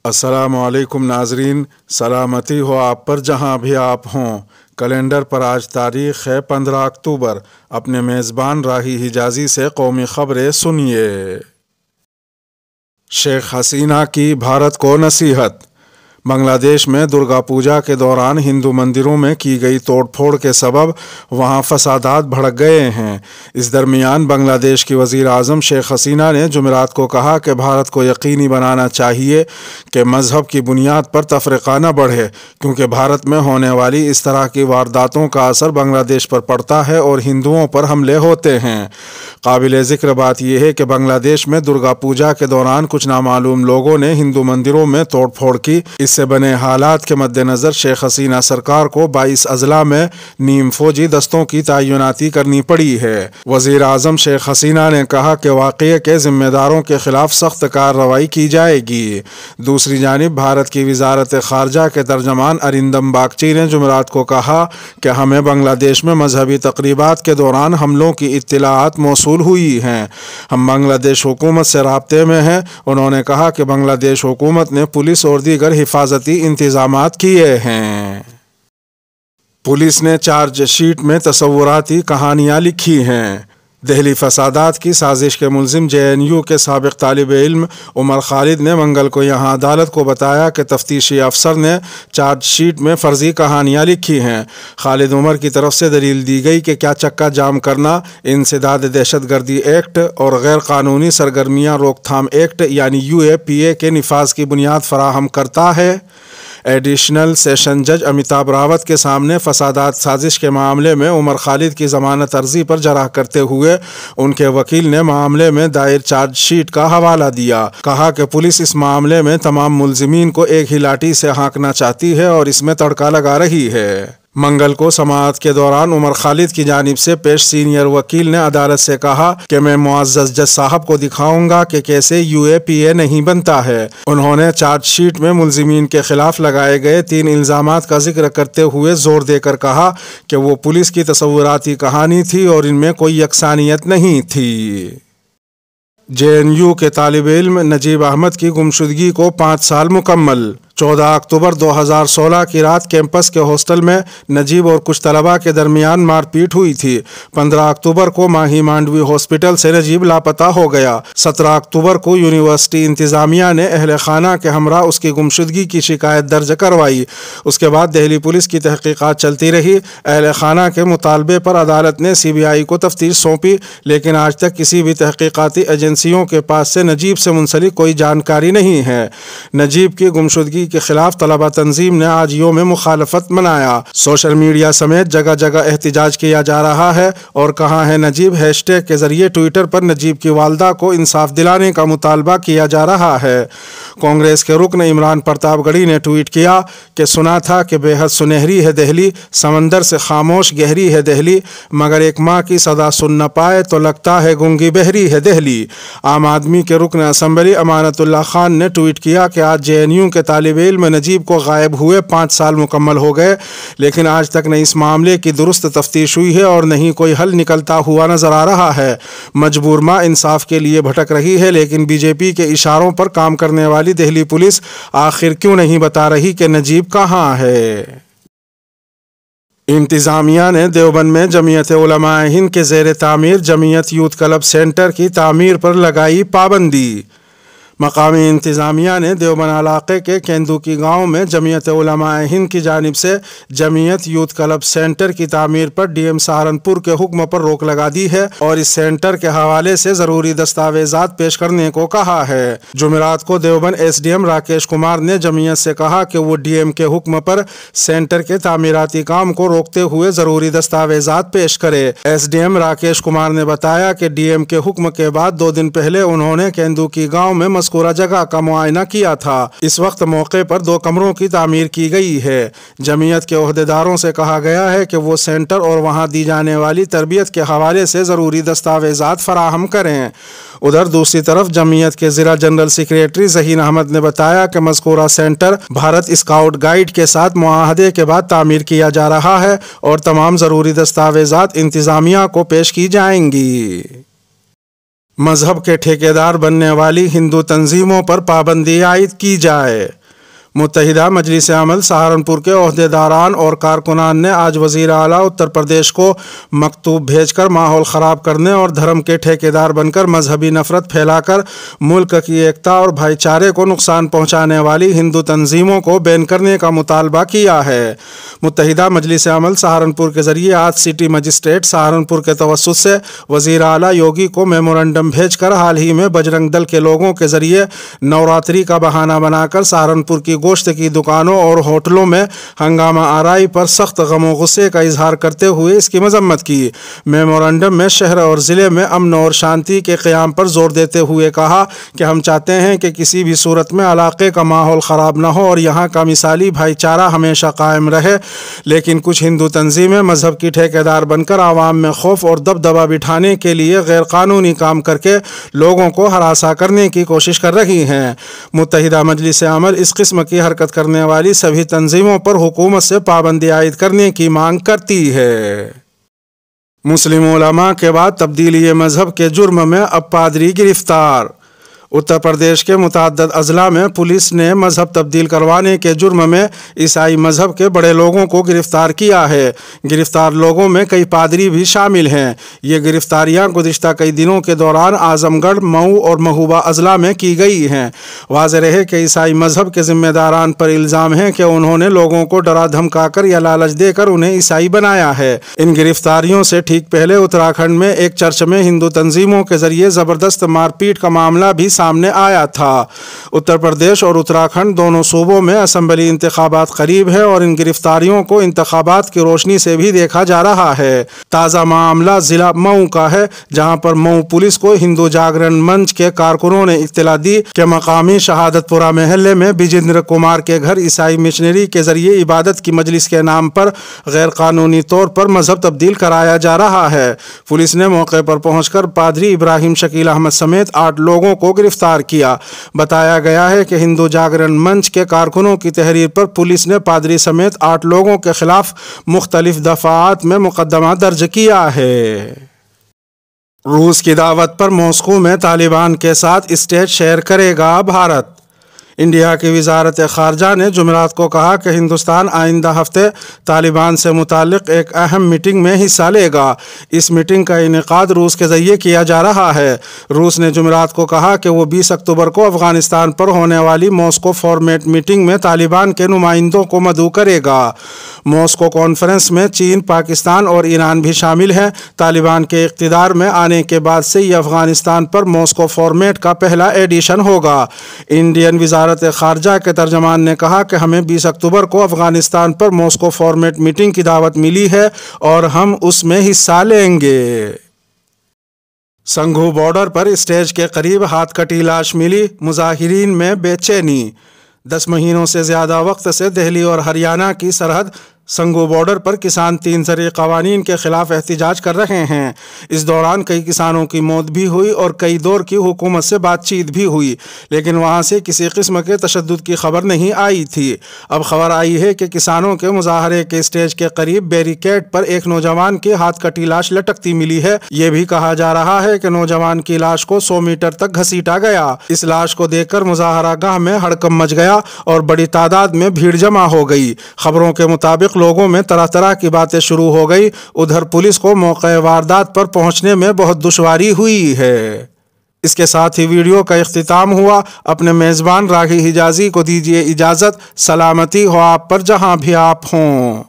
السلام علیکم ناظرین، سلامتی ہو آپ پر جہاں بھی آپ ہوں۔ کیلنڈر پر آج تاریخ ہے 15 اکتوبر۔ اپنے میزبان راہی حجازی سے قومی خبریں سنیے۔ شیخ حسینہ کی بھارت کو نصیحت۔ بنگلہ دیش میں درگا پوجا کے دوران ہندو مندروں میں کی گئی توڑ پھوڑ کے سبب وہاں فسادات بھڑک گئے ہیں۔ اس درمیان بنگلہ دیش کی وزیر اعظم شیخ حسینہ نے جمعرات کو کہا کہ بھارت کو یقینی بنانا چاہیے کہ مذہب کی بنیاد پر تفرقہ نہ بڑھے، کیونکہ بھارت میں ہونے والی اس طرح کی وارداتوں کا اثر بنگلہ دیش پر پڑتا ہے اور ہندوؤں پر حملے ہوتے ہیں۔ قابل ذکر بات یہ ہے کہ بنگلہ دیش میں درگا پوجا کے دوران کچھ نامعلوم لوگوں نے ہندو مندروں میں توڑ پھوڑ کی۔ اس سے بنے حالات کے مد نظر شیخ حسینہ سرکار کو 22 اضلاع میں نیم فوجی دستوں کی تعیناتی کرنی پڑی ہے۔ وزیر اعظم شیخ حسینہ نے کہا کہ واقعے کے ذمہ داروں کے خلاف سخت کارروائی کی جائے گی۔ دوسری جانب بھارت کی وزارت خارجہ کے ترجمان ارندم باگچی نے جمعرات کو کہا کہ ہمیں بنگلہ دیش میں مذہبی تقریبات کے دوران حملوں کی اطلاعات موصول ہوئی ہیں۔ ہم بنگلہ دیش حکومت سے رابطے میں ہیں۔ انہوں نے کہا کہ بنگلہ دیش حکومت نے پولیس اور دیگر حفاظتی انتظامات کیے ہیں۔ پولیس نے چارج شیٹ میں تصوراتی کہانیاں لکھی ہیں۔ دہلی فسادات کی سازش کے ملزم JNU کے سابق طالب علم عمر خالد نے منگل کو یہاں عدالت کو بتایا کہ تفتیشی افسر نے چارج شیٹ میں فرضی کہانیاں لکھی ہیں۔ خالد عمر کی طرف سے دلیل دی گئی کہ کیا چکا جام کرنا انسداد دہشت گردی ایکٹ اور غیر قانونی سرگرمیاں روک تھام ایکٹ یعنی UAPA کے نفاذ کی بنیاد فراہم کرتا ہے۔ ایڈیشنل سیشن جج امیتابھ راوت کے سامنے فسادات سازش کے معاملے میں عمر خالد کی ضمانت عرضی پر جرح کرتے ہوئے ان کے وکیل نے معاملے میں دائر چارج شیٹ کا حوالہ دیا۔ کہا کہ پولیس اس معاملے میں تمام ملزمین کو ایک ہی لاٹھی سے ہانکنا چاہتی ہے اور اس میں تڑکا لگا رہی ہے۔ منگل کو سماعت کے دوران عمر خالد کی جانب سے پیش سینئر وکیل نے عدالت سے کہا کہ میں معزز جج صاحب کو دکھاؤں گا کہ کیسے UAPA نہیں بنتا ہے۔ انہوں نے چارج شیٹ میں ملزمین کے خلاف لگائے گئے 3 الزامات کا ذکر کرتے ہوئے زور دے کر کہا کہ وہ پولیس کی تصوراتی کہانی تھی اور ان میں کوئی یکسانیت نہیں تھی۔ JNU کے طالب علم نجیب احمد کی گمشدگی کو 5 سال مکمل۔ 14 اکتوبر 2016 کی رات کیمپس کے ہاسٹل میں نجیب اور کچھ طلباء کے درمیان مار پیٹ ہوئی تھی۔ 15 اکتوبر کو ماہی مانڈوی ہاسپٹل سے نجیب لاپتہ ہو گیا۔ 17 اکتوبر کو یونیورسٹی انتظامیہ نے اہل خانہ کے ہمراہ اس کی گمشدگی کی شکایت درج کروائی۔ اس کے بعد دہلی پولیس کی تحقیقات چلتی رہی۔ اہل خانہ کے مطالبے پر عدالت نے CBI کو تفتیش سونپی، لیکن آج تک کسی بھی تحقیقاتی ایجنسیوں کے پاس سے نجیب سے منسلک کوئی جانکاری نہیں ہے۔ نجیب کی گمشدگی کے خلاف طلبہ تنظیم نے آج یوم مخالفت منایا۔ سوشل میڈیا سمیت جگہ جگہ احتجاج کیا جا رہا ہے اور کہاں ہے نجیب ہیشٹیگ کے ذریعے ٹویٹر پر نجیب کی والدہ کو انصاف دلانے کا مطالبہ کیا جا رہا ہے۔ کانگریس کے رکن عمران پرتاپ گڑھی نے ٹویٹ کیا کہ سنا تھا کہ بے حد سنہری ہے دہلی، سمندر سے خاموش گہری ہے دہلی، مگر ایک ماں کی صدا سن نہ پائے تو لگتا ہے گونگی بہری ہے دہلی۔ عام آدمی کے رکن اسمبلی امانت اللہ خان نے ٹویٹ کیا کہ آج JNU کے طالب علم نجیب کو غائب ہوئے 5 سال مکمل ہو گئے، لیکن آج تک نہ اس معاملے کی درست تفتیش ہوئی ہے اور نہ ہی کوئی حل نکلتا ہوا نظر آ رہا ہے۔ مجبور ماں انصاف کے لیے بھٹک رہی ہے، لیکن BJP کے اشاروں پر کام کرنے والی دہلی پولیس آخر کیوں نہیں بتا رہی کہ نجیب کہاں ہے؟ انتظامیہ نے دیوبند میں جمعیت علماء ہند کے زیر تعمیر جمعیت یوتھ کلب سینٹر کی تعمیر پر لگائی پابندی۔ مقامی انتظامیہ نے دیوبند علاقے کے کیندوکی گاؤں میں جمعیت علماء ہند کی جانب سے جمعیت یوتھ کلب سینٹر کی تعمیر پر DM سہارنپور کے حکم پر روک لگا دی ہے اور اس سینٹر کے حوالے سے ضروری دستاویزات پیش کرنے کو کہا ہے۔ جمعرات کو دیوبند SDM راکیش کمار نے جمعیت سے کہا کہ وہ DM کے حکم پر سینٹر کے تعمیراتی کام کو روکتے ہوئے ضروری دستاویزات پیش کرے۔ SDM راکیش کمار نے بتایا کہ DM کے حکم کے بعد 2 دن پہلے انہوں نے کیندوکی گاؤں میں مذکورہ جگہ کا معائنہ کیا تھا۔ اس وقت موقع پر 2 کمروں کی تعمیر کی گئی ہے۔ جمعیت کے عہدیداروں سے کہا گیا ہے کہ وہ سینٹر اور وہاں دی جانے والی تربیت کے حوالے سے ضروری دستاویزات فراہم کریں۔ ادھر دوسری طرف جمعیت کے ضلع جنرل سیکریٹری ذہین احمد نے بتایا کہ مذکورہ سینٹر بھارت اسکاؤٹ گائیڈ کے ساتھ معاہدے کے بعد تعمیر کیا جا رہا ہے اور تمام ضروری دستاویزات انتظامیہ کو پیش کی جائیں گی۔ مذہب کے ٹھیکیدار بننے والی ہندو تنظیموں پر پابندی عائد کی جائے۔ متحدہ مجلس عمل سہارنپور کے عہدیداران اور کارکنان نے آج وزیر اعلیٰ اتر پردیش کو مکتوب بھیج کر ماحول خراب کرنے اور دھرم کے ٹھیکیدار بن کر مذہبی نفرت پھیلا کر ملک کی ایکتا اور بھائی چارے کو نقصان پہنچانے والی ہندو تنظیموں کو بین کرنے کا مطالبہ کیا ہے۔ متحدہ مجلس عمل سہارنپور کے ذریعے آج سٹی مجسٹریٹ سہارنپور کے توسط سے وزیر اعلیٰ یوگی کو میمورنڈم بھیج کر حال ہی میں بجرنگ دل کے لوگوں کے ذریعے نوراتری کا بہانہ بنا کر سہارنپور کی گوشت کی دکانوں اور ہوٹلوں میں ہنگامہ آرائی پر سخت غم و غصے کا اظہار کرتے ہوئے اس کی مذمت کی۔ میمورنڈم میں شہر اور ضلع میں امن اور شانتی کے قیام پر زور دیتے ہوئے کہا کہ ہم چاہتے ہیں کہ کسی بھی صورت میں علاقے کا ماحول خراب نہ ہو اور یہاں کا مثالی بھائی چارہ ہمیشہ قائم رہے، لیکن کچھ ہندو تنظیمیں مذہب کی ٹھیکیدار بن کر عوام میں خوف اور دبدبہ بٹھانے کے لیے غیر قانونی کام کر کے لوگوں کو ہراساں کرنے کی کوشش کر رہی ہیں۔ متحدہ مجلس عمل اس قسم کی حرکت کرنے والی سبھی تنظیموں پر حکومت سے پابندی عائد کرنے کی مانگ کرتی ہے۔ مسلم علماء کے بعد تبدیلی مذہب کے جرم میں اب پادری گرفتار۔ اتر پردیش کے متعدد اضلاع میں پولیس نے مذہب تبدیل کروانے کے جرم میں عیسائی مذہب کے بڑے لوگوں کو گرفتار کیا ہے۔ گرفتار لوگوں میں کئی پادری بھی شامل ہیں۔ یہ گرفتاریاں گزشتہ کئی دنوں کے دوران اعظم گڑھ، مئو اور مہوبہ اضلاع میں کی گئی ہیں۔ واضح رہے کہ عیسائی مذہب کے ذمہ داران پر الزام ہے کہ انہوں نے لوگوں کو ڈرا دھمکا کر یا لالچ دے کر انہیں عیسائی بنایا ہے۔ ان گرفتاریوں سے ٹھیک پہلے اتراکھنڈ میں ایک چرچ میں ہندو تنظیموں کے ذریعے زبردست مار پیٹ کا معاملہ بھی سامنے آیا تھا۔ اتر پردیش اور اتراکھنڈ دونوں صوبوں میں اسمبلی انتخابات قریب ہے اور ان گرفتاریوں کو انتخابات کی روشنی سے بھی دیکھا جا رہا ہے۔ تازہ معاملہ ضلع مئو کا ہے، جہاں پر مئو پولیس کو ہندو جاگرن منچ کے کارکنوں نے اطلاع دی کہ مقامی شہادت پورہ محلے میں بجیندر کمار کے گھر عیسائی مشنری کے ذریعے عبادت کی مجلس کے نام پر غیر قانونی طور پر مذہب تبدیل کرایا جا رہا ہے۔ پولیس نے موقع پر پہنچ کر پادری ابراہیم شکیل احمد سمیت 8 لوگوں کو گرفتار کیا۔ بتایا گیا ہے کہ ہندو جاگرن منچ کے کارکنوں کی تحریر پر پولیس نے پادری سمیت 8 لوگوں کے خلاف مختلف دفعات میں مقدمہ درج کیا ہے۔ روس کی دعوت پر ماسکو میں طالبان کے ساتھ اسٹیج شیئر کرے گا بھارت۔ انڈیا کی وزارت خارجہ نے جمعرات کو کہا کہ ہندوستان آئندہ ہفتے طالبان سے متعلق ایک اہم میٹنگ میں حصہ لے گا۔ اس میٹنگ کا انعقاد روس کے ذریعے کیا جا رہا ہے۔ روس نے جمعرات کو کہا کہ وہ 20 اکتوبر کو افغانستان پر ہونے والی ماسکو فارمیٹ میٹنگ میں طالبان کے نمائندوں کو مدعو کرے گا۔ ماسکو کانفرنس میں چین، پاکستان اور ایران بھی شامل ہیں۔ طالبان کے اقتدار میں آنے کے بعد سے یہ افغانستان پر ماسکو فارمیٹ کا پہلا ایڈیشن ہوگا۔ انڈین وزارت خارجہ کے ترجمان نے کہا کہ ہمیں 20 اکتوبر کو افغانستان پر ماسکو فارمیٹ میٹنگ کی دعوت ملی ہے اور ہم اس میں حصہ لیں گے۔ سنگھو بارڈر پر اسٹیج کے قریب ہاتھ کٹی لاش ملی، مظاہرین میں بے چینی۔ 10 مہینوں سے زیادہ وقت سے دہلی اور ہریانہ کی سرحد سنگھو بارڈر پر کسان 3 زرعی قوانین کے خلاف احتجاج کر رہے ہیں۔ اس دوران کئی کسانوں کی موت بھی ہوئی اور کئی دور کی حکومت سے بات چیت بھی ہوئی، لیکن وہاں سے کسی قسم کے تشدد کی خبر نہیں آئی تھی۔ اب خبر آئی ہے کہ کسانوں کے مظاہرے کے اسٹیج کے قریب بیریکیڈ پر ایک نوجوان کی ہاتھ کٹی لاش لٹکتی ملی ہے۔ یہ بھی کہا جا رہا ہے کہ نوجوان کی لاش کو 100 میٹر تک گھسیٹا گیا۔ اس لاش کو دیکھ کر مظاہرہ گاہ میں ہڑکمب مچ گیا اور بڑی تعداد میں بھیڑ جمع ہو گئی۔ خبروں کے مطابق لوگوں میں طرح طرح کی باتیں شروع ہو گئی۔ ادھر پولیس کو موقع واردات پر پہنچنے میں بہت دشواری ہوئی ہے۔ اس کے ساتھ ہی ویڈیو کا اختتام ہوا۔ اپنے میزبان راہی حجازی کو دیجیے اجازت۔ سلامتی ہو آپ پر جہاں بھی آپ ہوں۔